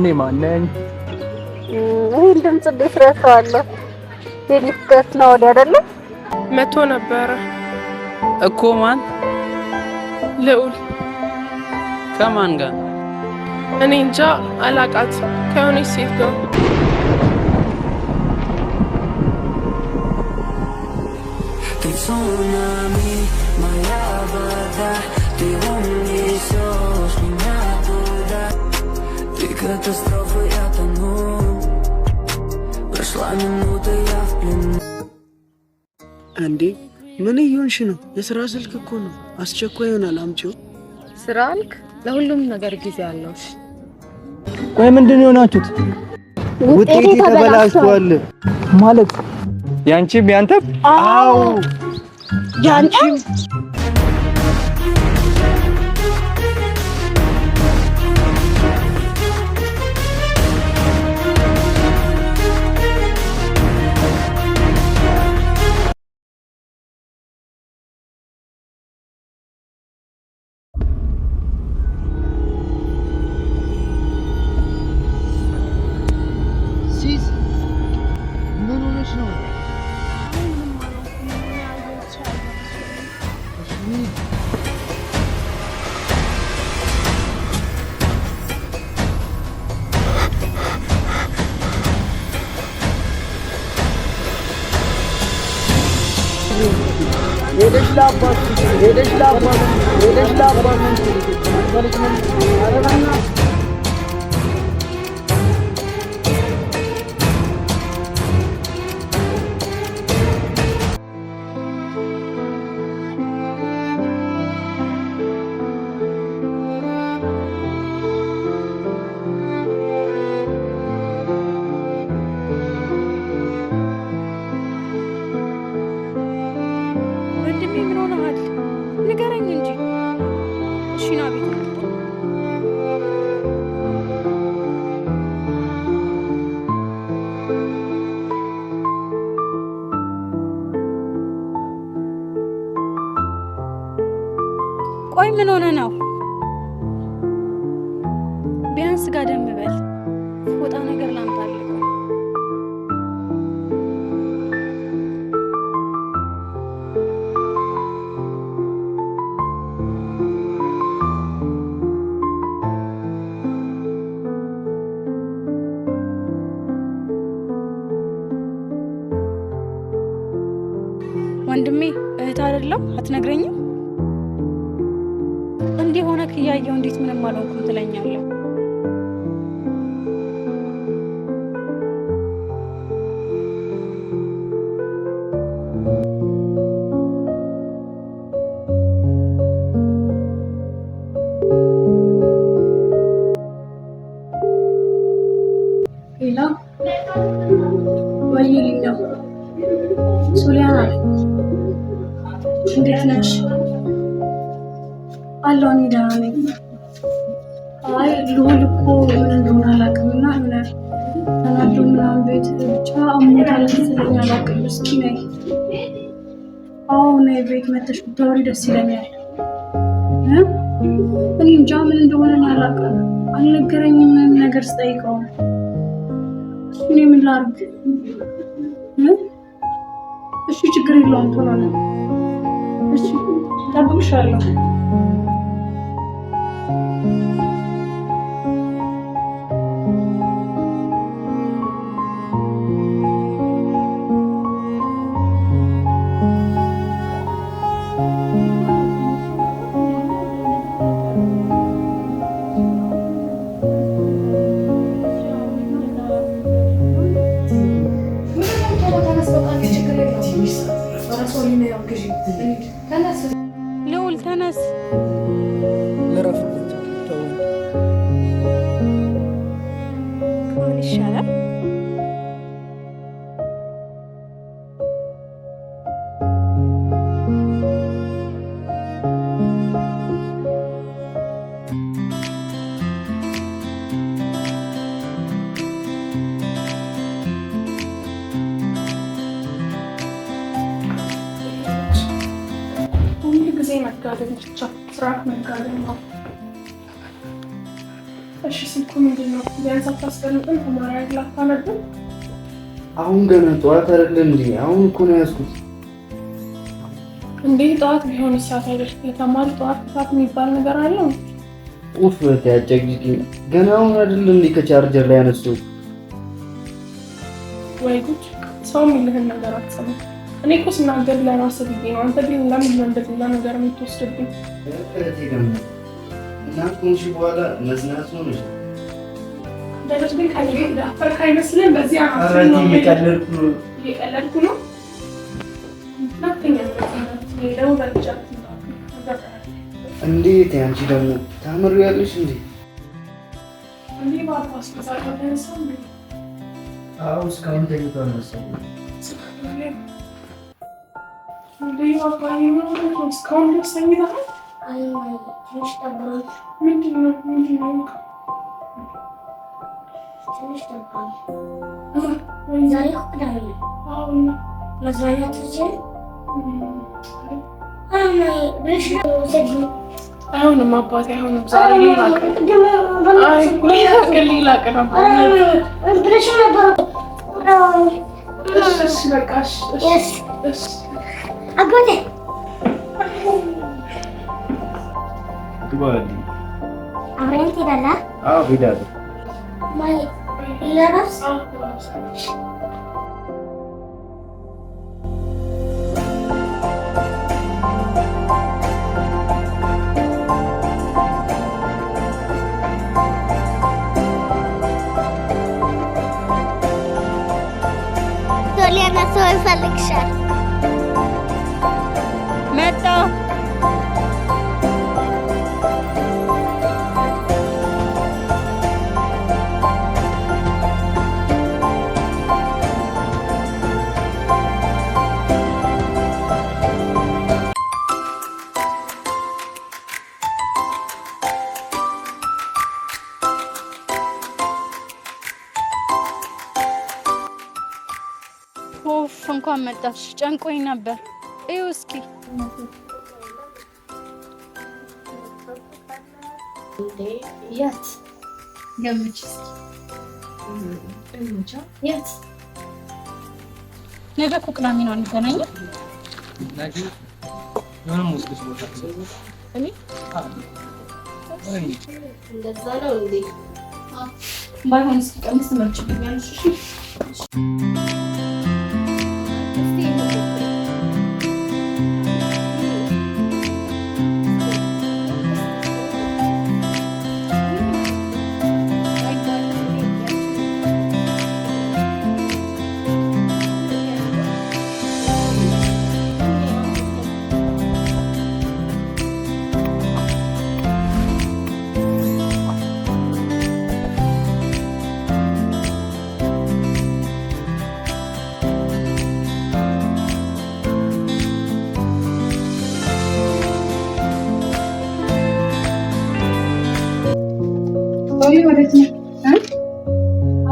እኔ ማን ነኝ? ይሄን ድምጽ እንዴት ረሳዋለሁ? የሊፍት ነው አይደለ? መቶ ነበረ እኮ። ማን? ልዑል። ከማን ጋር? እኔ እንጃ አላቃት፣ ከሆነች ሴት ጋር። አንዴ ምን እየሆንሽ ነው? የስራ ስልክ እኮ ነው። አስቸኳይ ይሆናል፣ አምጪው። ስራ አልክ? ለሁሉም ነገር ጊዜ አለው። ቆይ ምንድን የሆናችሁት? ውጤቴ ተበላሽቷል ማለት ያንቺም ያንተም? አዎ ያንቺም። ሄደሽ ላባት ቆይ ምን ሆነ ነው? ቢያንስ ጋደም በል። ፎጣ ነገር ላምጣልህ። ወንድሜ እህት አይደለም? አትነግረኝም? እንዲህ ሆነ ከያየው እንዴት ምንም አልሆንኩም ትለኛለህ? ሌላ ወይልኛ ሶሊያና እንዴት ነሽ? አለሁ እኔ ደህና ነኝ። አይ ልዑል እኮ ምን እንደሆነ አላውቅምና የሆነ ተናዶ ምናምን ቤት ብቻ አሞታል መሰለኝ፣ አላውቅም። እስኪ ነይ። አዎ ነይ፣ ቤት መተሽ ብታወሪ ደስ ይለኛል። እኔ እንጃ ምን እንደሆነ አላውቅም፣ አልነገረኝም ምንም ነገር ስጠይቀው። እኔ ምን ላድርግ? እሺ ችግር የለውም ቶሎ ነው። እሺ እጠብቅሻለሁ። ልዑል ተነስ። ልረፍበት ተው። ምን ይሻላል? መጋደል ብቻ ስራ መጋደል ነው። እሺ ስልኩ ምንድነው? ቢያንስ አታስቀምጥም? ተማሪ አላካነብም? አሁን ገና ጠዋት አይደለም እንዴ? አሁን እኮ ነው ያዝኩት። እንዴ ጠዋት ቢሆን ሰዓት አይደል? የተማሪ ጠዋት ሰዓት የሚባል ነገር አለው? ኡፍ ያጨቅጭቂ ገና አሁን አይደለም እንዴ ከቻርጀር ላይ ያነሱት? ወይ ጉድ! ሰው የሚልህን ነገር አትሰማም። እኔ እኮ ስናገር ለራስህ ብዬ ነው። አንተ ግን ለምን ነው እንደዚህ ነገር የምትወስድብኝ? እና ኮንሽ በኋላ መዝናት ነው ነው ደረስ ግን ካለኝ ዳፈር ካይመስልም በዚህ አራት ነው እየቀለድኩ ነው። ነው በጫት እንዴት አንቺ ደግሞ ታምሪያለሽ እንዴ? እንዴ ባባስ ከዛሬ ተነሳው እንዴ? አዎ እስካሁን ተኝቷል መሰለኝ። እንዴ ባባዬ ነው እስካሁን ድረስ ተኝቷል? አይ ትንሽ ጠብቀኝ። ምንድነው ትንሽ ጠብቀኝ። ዛሬ እኮ ቅዳሜ ነው። አዎ መዝናናት ትችል? አይሆንም አባቴ አይሆንም። ዛሬ ሌላ ቀን አብረን ትሄዳለህ? አዎ እሄዳለሁ። ለራስ ሰው ይፈልግሻል። መጣ እንኳን መጣሽ። ጨንቆኝ ነበር። እዩ እስኪ የት ገምች እስኪ የት? ነገ እኮ ቅዳሜ ነው እንገናኝ። ነገ የሆነ ሙስሊም ቦታ እኔ እንደዛ ነው እንዴ? ባይሆን እስኪ ቀምስ ትመርጭልኛለሽ? እሺ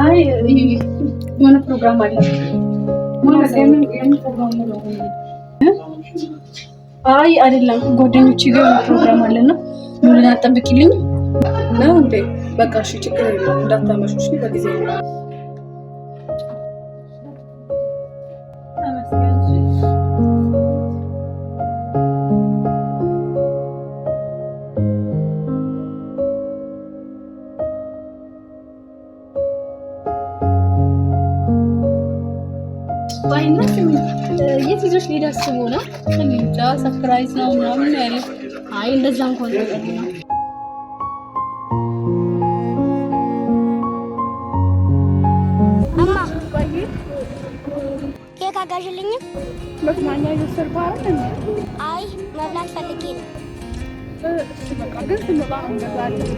አይ የሆነ ፕሮግራም አለ ማለት የምን ፕሮግራም ነው? አይ አይደለም፣ ጓደኞቼ ጋር ፕሮግራም አለና ምን አጠብቂልኝ ነው እንዴ? በቃ እሺ፣ ችግር የለውም እንዳታመሹሽ በጊዜ ነው። የት ይዞሽ ሊሄድ አስቦ ነው? እንጃ ሰርፕራይዝ ነው ምናምን ያለ። አይ እንደዛ እንኳን ተቀሪ ነው። አማ ኬክ አጋዥልኝም? መዝናኛ ይዘሰር ባረክ እንዴ? አይ መብላት ፈልጌ ነው። እሺ በቃ ግን ስንወጣ እንገዛለን።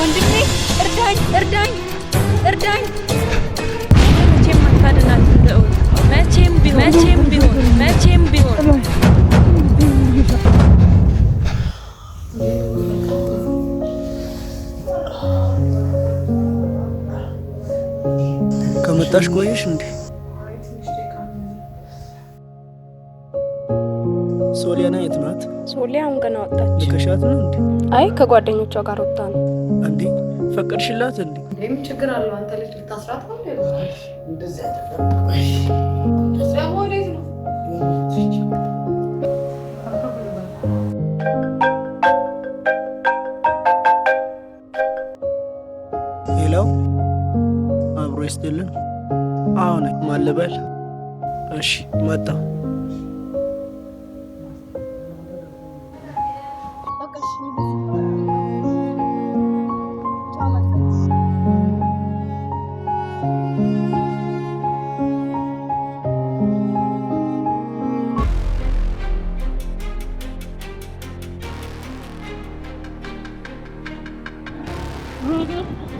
ወንድሜ እርዳኝ እርዳኝ እርዳኝ መቼም አታድናት እንደው መቼም ቢሆን ከመጣሽ ቆየሽ እንዴ? ሶሊያና የት ናት? ሶሊያ አሁን ገና ወጣች። ልከሻት ነው እንዴ? አይ ከጓደኞቿ ጋር ወጣ ነው። እንዴ ፈቀድሽላት እንዴ? ምን ችግር አለው? አንተ ልጅ ልታስራት ነው እንዴ? እንደዚህ አይደለም። ደግሞ ወዴት ነው? ሄሎ አብሮ ይስጥልን። አሁን ማለበል እሺ መጣ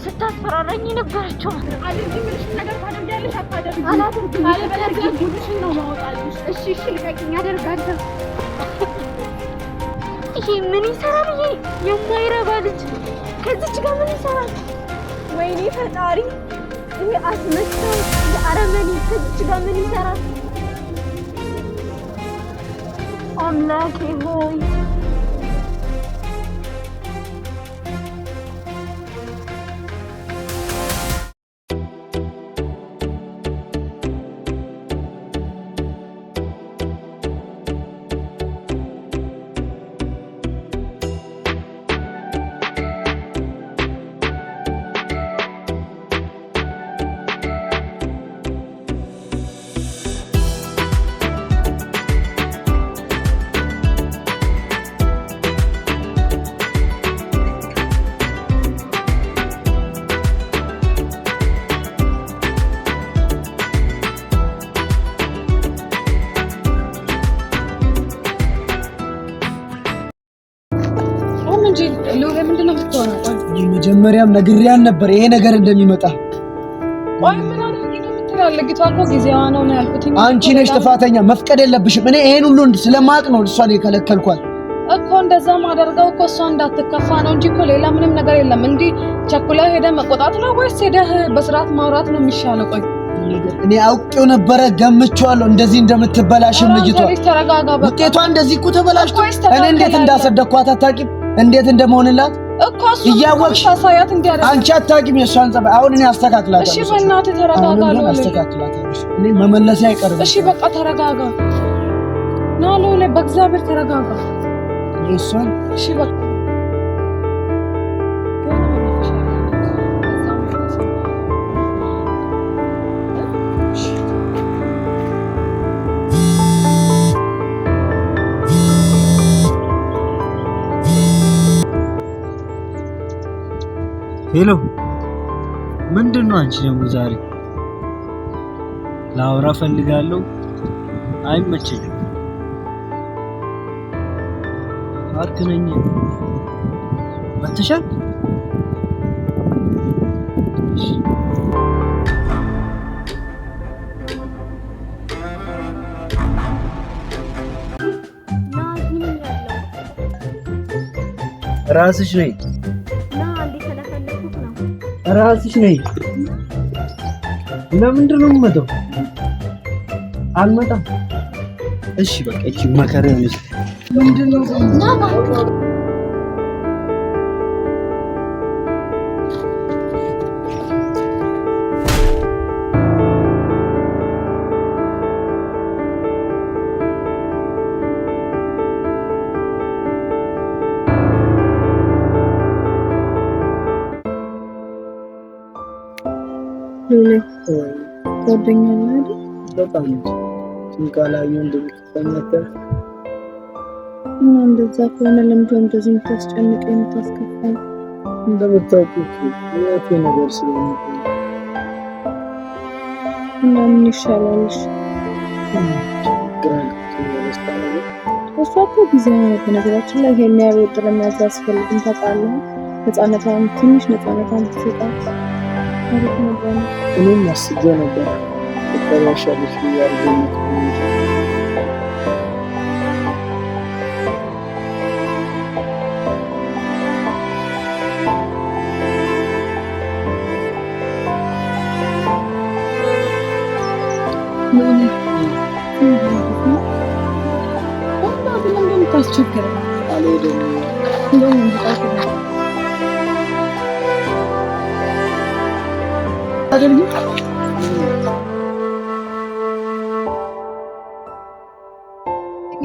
ስታስፈራራኝ ነበርቸው አለዚህ ምንሽ ነገር ታደርጊያለሽ አታደርጊ አለበለዚያ ጉድሽን ነው ማውጣልሽ። እሺ ልቀቂኝ አደርጋለሁ። ይሄ ምን ይሰራል? ይሄ የማይረባ ልጅ ከዚች ጋር ምን ይሰራል? ወይኔ ፈጣሪ! ይሄ አስመሳይ የአረመኔ ከዚች ጋር ምን ይሰራል? አምላኬ ሆይ መጀመሪያም ነግሬያን ነበር ይሄ ነገር እንደሚመጣ። ቆይ ምን አድርጊ ነው የምትለው? ልጅቷ እኮ ጊዜዋ ነው ያልኩት። አንቺ ነሽ ጥፋተኛ፣ መፍቀድ የለብሽም። እኔ ይሄን ሁሉ ስለማቅ ነው እሷን የከለከልኳት እኮ። እንደዛ ማደርገው እኮ እሷ እንዳትከፋ ነው እንጂ እኮ ሌላ ምንም ነገር የለም። እንዲህ ቸኩላ ሄደህ መቆጣት ነው ወይስ ሄደህ በስርዓት ማውራት ነው የሚሻለው? ቆይ እኔ አውቄው ነበረ፣ ገምቼዋለሁ እንደዚህ እንደምትበላሽም ልጅቷ። ተረጋጋ በቃ። ውጤቷ እንደዚህ እኮ ተበላሽቶ እኔ እንዴት እንዳሰደኳት አታውቂም? እንዴት እንደመሆንላት እኮ እያወቅሽ ታሳያት እንዲያደርግ አንቺ አታውቂም የሷን ጸባይ። አሁን እኔ አስተካክላታለሁ። እሺ በእናትህ ተረጋጋ ነው። አስተካክላታለሁ። እኔ መመለሴ አይቀርም። እሺ በቃ ተረጋጋ ነው ሎሌ፣ በእግዚአብሔር ተረጋጋ። እሷን እሺ በቃ ሄሎ፣ ምንድነው? አንቺ ደግሞ ዛሬ ላውራ ፈልጋለሁ፣ አይመቸኝም። ፓርክ ነኝ። መተሻል? ራስሽ ነኝ ራስሽ ነኝ። ለምንድን ነው የምመጣው? አልመጣም። እሺ በቃ እቺ መከራ ነሽ። ምንድነው? ጓደኛዬ አይደል? በጣም ሲንቃላዩ እንደምትፈነተር እና እንደዛ ከሆነ ለምንድን ነው እንደዚህ የምታስጨንቀኝ የምታስከፋኝ? እንደምታውቁት የእቴ ነገር ስለሆነ እና ምን ይሻላል? እሷ እኮ ጊዜ ነው። በነገራችን ላይ ይሄን ያህል ወጥረ የሚያስፈልግም ታውቃለህ። ነፃነቷን ትንሽ ነፃነቷን ትሰጣት አሪፍ ነበር። እኔም አስቤ ነበር ተባሻለች ያለው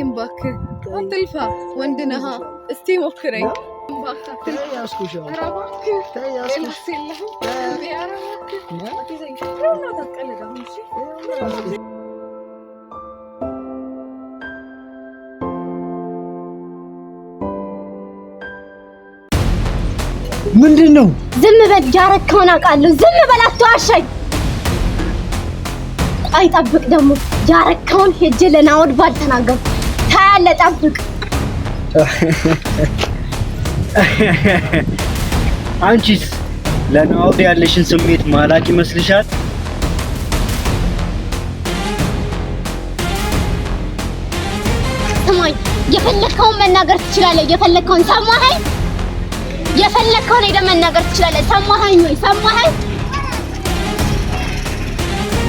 እባክህ አትልፋ፣ ወንድ ነህ። እስቲ ሞክረኝ። ምንድን ነው? ዝም በል፣ ያረከውን አውቃለሁ። ዝም በል፣ አትዋሸኝ። አይጠብቅ ደግሞ ያረከውን ሄጄ ለናኦድ ባልተናገርኩ ታያለህ። ጠብቅ። አንቺስ ለናኦድ ያለሽን ስሜት ማላቅ ይመስልሻል? ስማኝ፣ የፈለከውን መናገር ትችላለህ። የፈለከውን ሰማኸኝ? የፈለከውን ሄደህ መናገር ትችላለህ። ሰማኸኝ ወይ? ሰማኸኝ?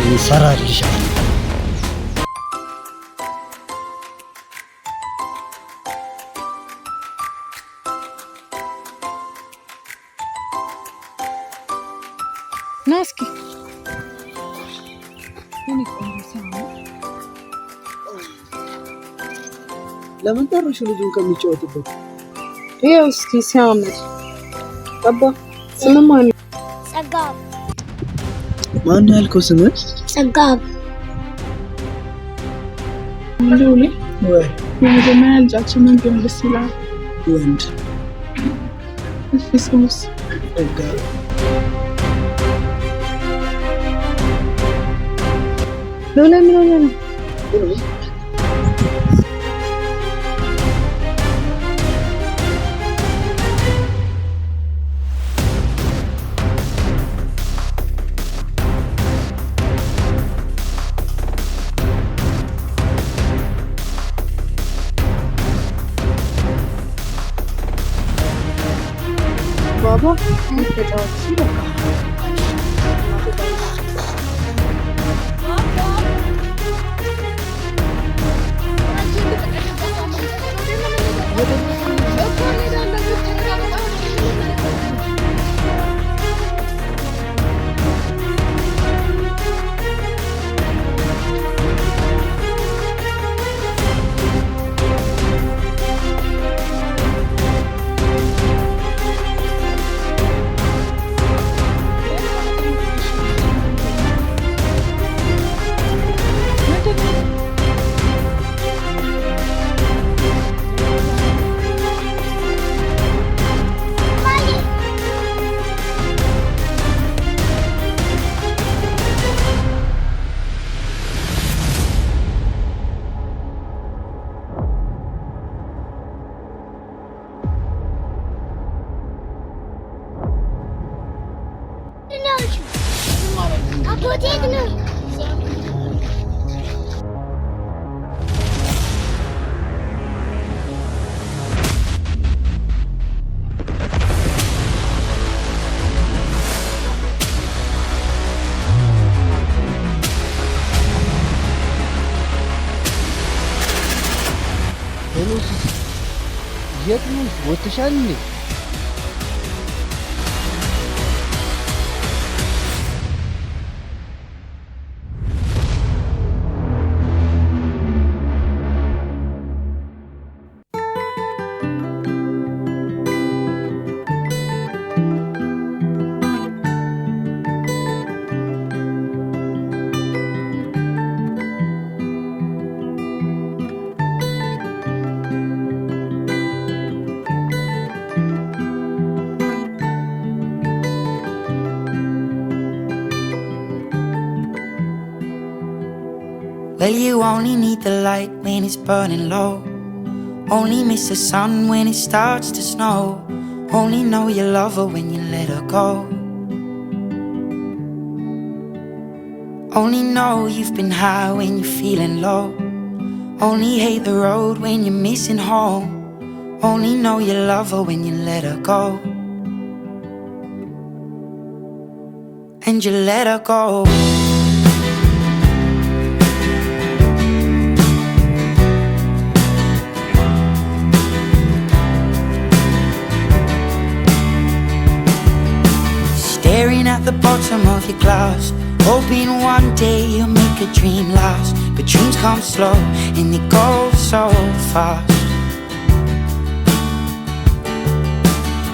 ይሰራልሻል። ና እስኪ ለምን ጠርሽ ልጁን ከሚጫወትበት? ይኸው እስኪ ሲያምር አባ። ስምህ ማን ነው? ጸጋብ። ማን ያልከው ስምህ? ጸጋብ። ሉሊ ወይ የመጀመሪያ ልጃችን ምን ቢሆን ደስ ይላል? ወንድ። እሺ ስሙስ? ጸጋብ። ሉሊ ምን ሆነ ነው? ባባ ተጫወት በቃ። የት ነው ወጥተሻል እንዴ? Well, you only need the light when it's burning low. Only miss the sun when it starts to snow. Only know you love her when you let her go. Only know you've been high when you're feeling low. Only hate the road when you're missing home. Only know you love her when you let her go. And you let her go. Staring at the bottom of your glass, hoping one day you'll make a dream last. But dreams come slow and they go so fast.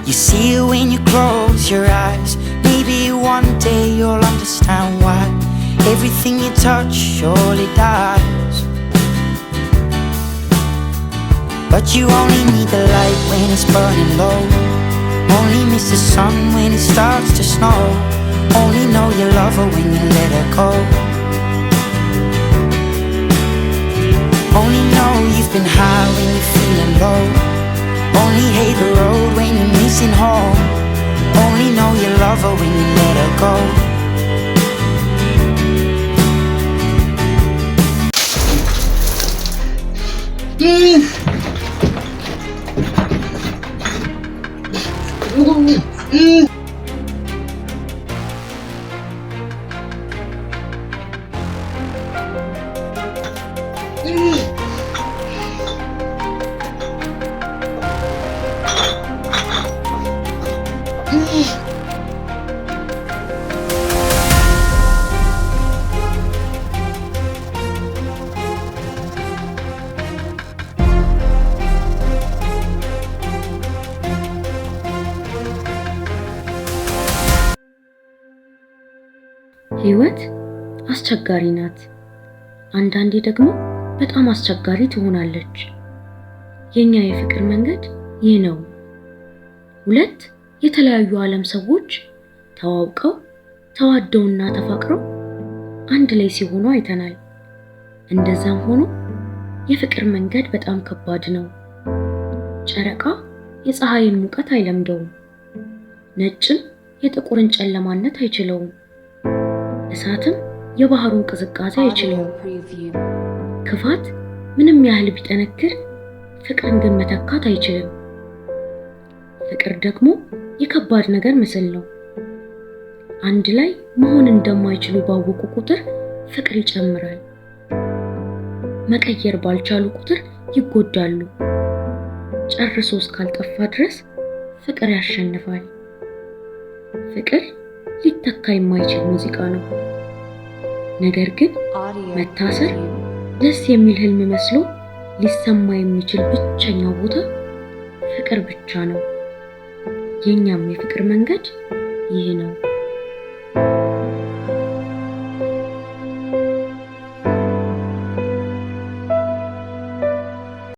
You see it when you close your eyes. Maybe one day you'll understand why everything you touch surely dies. But you only need the light when it's burning low. Only miss the sun when it starts to snow. Only know you love her when you let her go. Only know you've been high when you're feeling low. Only hate the road when you're missing home. Only know you love her when you let her go. ህይወት አስቸጋሪ ናት። አንዳንዴ ደግሞ በጣም አስቸጋሪ ትሆናለች። የኛ የፍቅር መንገድ ይህ ነው። ሁለት የተለያዩ ዓለም ሰዎች ተዋውቀው ተዋደውና ተፋቅረው አንድ ላይ ሲሆኑ አይተናል። እንደዛም ሆኖ የፍቅር መንገድ በጣም ከባድ ነው። ጨረቃ የፀሐይን ሙቀት አይለምደውም። ነጭም የጥቁርን ጨለማነት አይችለውም። እሳትም የባህሩን ቅዝቃዜ አይችለውም። ክፋት ምንም ያህል ቢጠነክር ፍቅርን ግን መተካት አይችልም። ፍቅር ደግሞ የከባድ ነገር ምስል ነው። አንድ ላይ መሆን እንደማይችሉ ባወቁ ቁጥር ፍቅር ይጨምራል። መቀየር ባልቻሉ ቁጥር ይጎዳሉ። ጨርሶ እስካልጠፋ ድረስ ፍቅር ያሸንፋል። ፍቅር ሊተካ የማይችል ሙዚቃ ነው። ነገር ግን መታሰር ደስ የሚል ህልም መስሎ ሊሰማ የሚችል ብቸኛው ቦታ ፍቅር ብቻ ነው። የኛም የፍቅር መንገድ ይህ ነው።